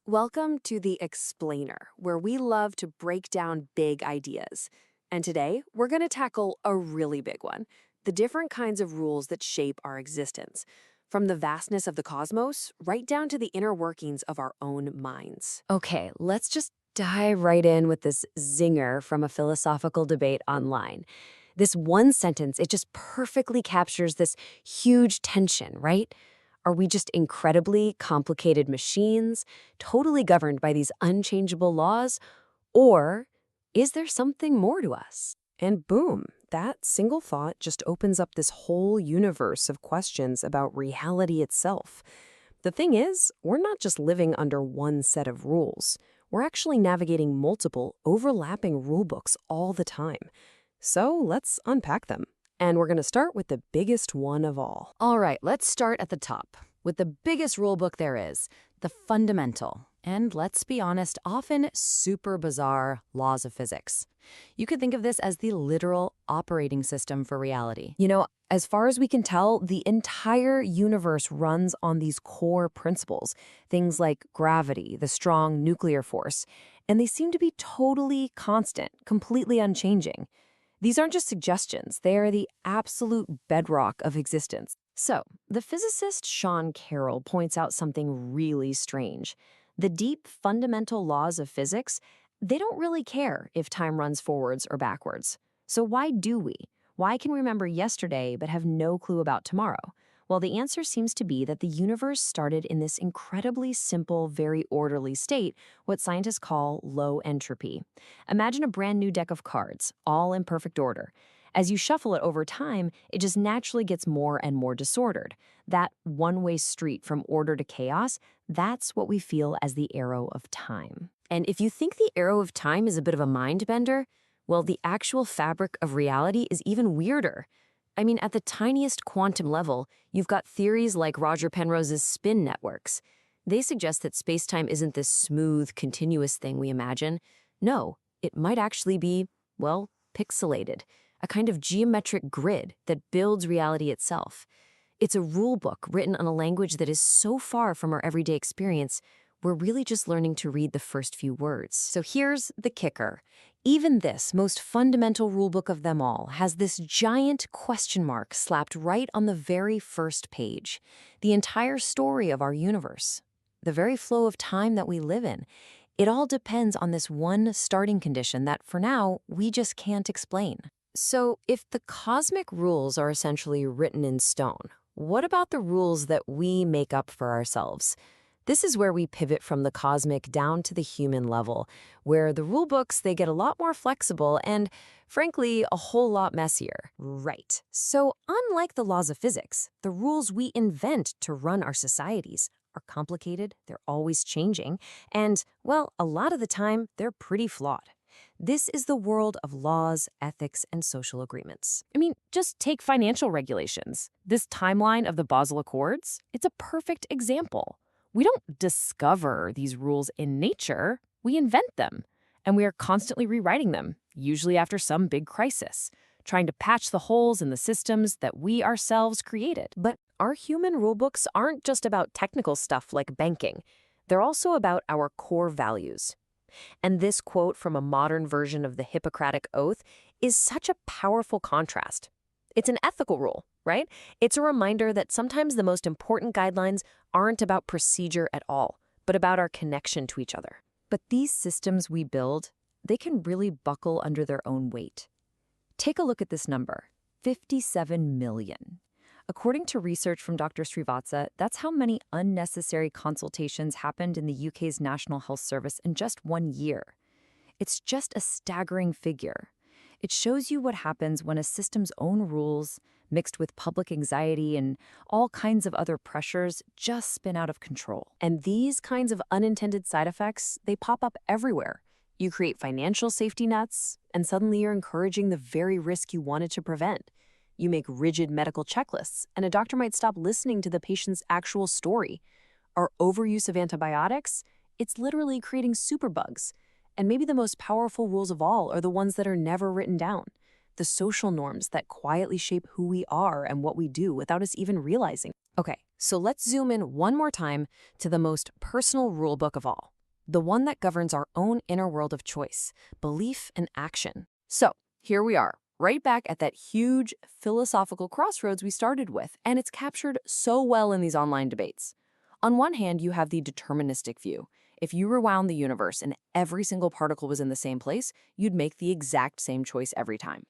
Welcome to The Explainer, where we love to break down big ideas. And today, we're going to tackle a really big one: the different kinds of rules that shape our existence, from the vastness of the cosmos right down to the inner workings of our own minds. Okay, let's just dive right in with this zinger from a philosophical debate online. This one sentence, it just perfectly captures this huge tension, right? Are we just incredibly complicated machines, totally governed by these unchangeable laws? Or is there something more to us? And boom, that single thought just opens up this whole universe of questions about reality itself. The thing is, we're not just living under one set of rules. We're actually navigating multiple, overlapping rulebooks all the time. So let's unpack them. And we're going to start with the biggest one of all. All right, let's start at the top with the biggest rule book there is, the fundamental, and let's be honest, often super bizarre laws of physics. You could think of this as the literal operating system for reality. As far as we can tell, the entire universe runs on these core principles, things like gravity, the strong nuclear force, and they seem to be totally constant, completely unchanging. These aren't just suggestions, they are the absolute bedrock of existence. So, the physicist Sean Carroll points out something really strange. The deep, fundamental laws of physics, they don't really care if time runs forwards or backwards. So why do we? Why can we remember yesterday but have no clue about tomorrow? Well, the answer seems to be that the universe started in this incredibly simple, very orderly state, what scientists call low entropy. Imagine a brand new deck of cards, all in perfect order. As you shuffle it over time, it just naturally gets more and more disordered. That one-way street from order to chaos, that's what we feel as the arrow of time. And if you think the arrow of time is a bit of a mind bender, well, the actual fabric of reality is even weirder. I mean, at the tiniest quantum level, you've got theories like Roger Penrose's spin networks. They suggest that space-time isn't this smooth, continuous thing we imagine. No, it might actually be, well, pixelated, a kind of geometric grid that builds reality itself. It's a rule book written in a language that is so far from our everyday experience, we're really just learning to read the first few words. So here's the kicker. Even this most fundamental rulebook of them all has this giant question mark slapped right on the very first page. The entire story of our universe, the very flow of time that we live in, it all depends on this one starting condition that, for now, we just can't explain. So if the cosmic rules are essentially written in stone, what about the rules that we make up for ourselves? This is where we pivot from the cosmic down to the human level, where the rule books, they get a lot more flexible and, frankly, a whole lot messier. Right. So unlike the laws of physics, the rules we invent to run our societies are complicated, they're always changing, and, well, a lot of the time, they're pretty flawed. This is the world of laws, ethics, and social agreements. I mean, just take financial regulations. This timeline of the Basel Accords, it's a perfect example. We don't discover these rules in nature, we invent them. And we are constantly rewriting them, usually after some big crisis, trying to patch the holes in the systems that we ourselves created. But our human rulebooks aren't just about technical stuff like banking. They're also about our core values. And this quote from a modern version of the Hippocratic Oath is such a powerful contrast. It's an ethical rule, right? It's a reminder that sometimes the most important guidelines aren't about procedure at all, but about our connection to each other. But these systems we build, they can really buckle under their own weight. Take a look at this number, 57 million. According to research from Dr. Srivatsa, that's how many unnecessary consultations happened in the UK's National Health Service in just 1 year. It's just a staggering figure. It shows you what happens when a system's own rules, mixed with public anxiety and all kinds of other pressures, just spin out of control. And these kinds of unintended side effects, they pop up everywhere. You create financial safety nets, and suddenly you're encouraging the very risk you wanted to prevent. You make rigid medical checklists, and a doctor might stop listening to the patient's actual story. Our overuse of antibiotics, it's literally creating superbugs. And maybe the most powerful rules of all are the ones that are never written down. The social norms that quietly shape who we are and what we do without us even realizing. Okay, So let's zoom in one more time to the most personal rulebook of all, the one that governs our own inner world of choice, belief, and action. So here we are, right back at that huge philosophical crossroads we started with, and it's captured so well in these online debates. On one hand, you have the deterministic view. If you rewound the universe and every single particle was in the same place, you'd make the exact same choice every time.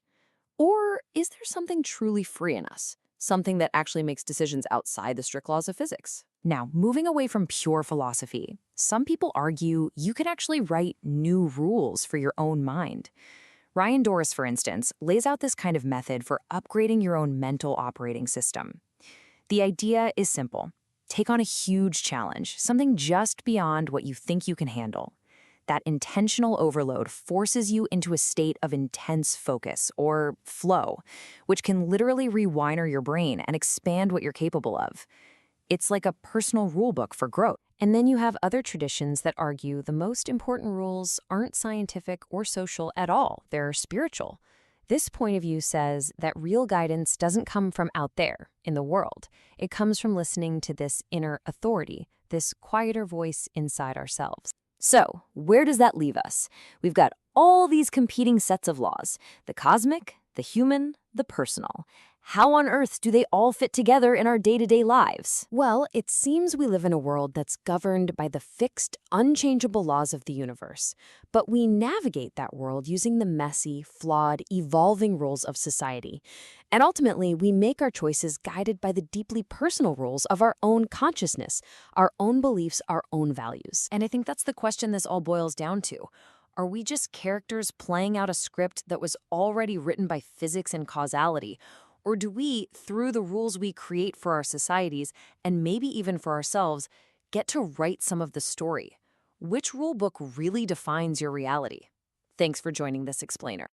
Or is there something truly free in us? Something that actually makes decisions outside the strict laws of physics? Now, moving away from pure philosophy, some people argue you can actually write new rules for your own mind. Ryan Doris, for instance, lays out this kind of method for upgrading your own mental operating system. The idea is simple. Take on a huge challenge, something just beyond what you think you can handle. That intentional overload forces you into a state of intense focus, or flow, which can literally rewire your brain and expand what you're capable of. It's like a personal rulebook for growth. And then you have other traditions that argue the most important rules aren't scientific or social at all, they're spiritual. This point of view says that real guidance doesn't come from out there in the world. It comes from listening to this inner authority, this quieter voice inside ourselves. So, where does that leave us? We've got all these competing sets of laws, the cosmic, the human, the personal. How on earth do they all fit together in our day-to-day lives? Well, it seems we live in a world that's governed by the fixed, unchangeable laws of the universe. But we navigate that world using the messy, flawed, evolving rules of society. And ultimately, we make our choices guided by the deeply personal rules of our own consciousness, our own beliefs, our own values. And I think that's the question this all boils down to. Are we just characters playing out a script that was already written by physics and causality? Or do we, through the rules we create for our societies, and maybe even for ourselves, get to write some of the story? Which rule book really defines your reality? Thanks for joining this explainer.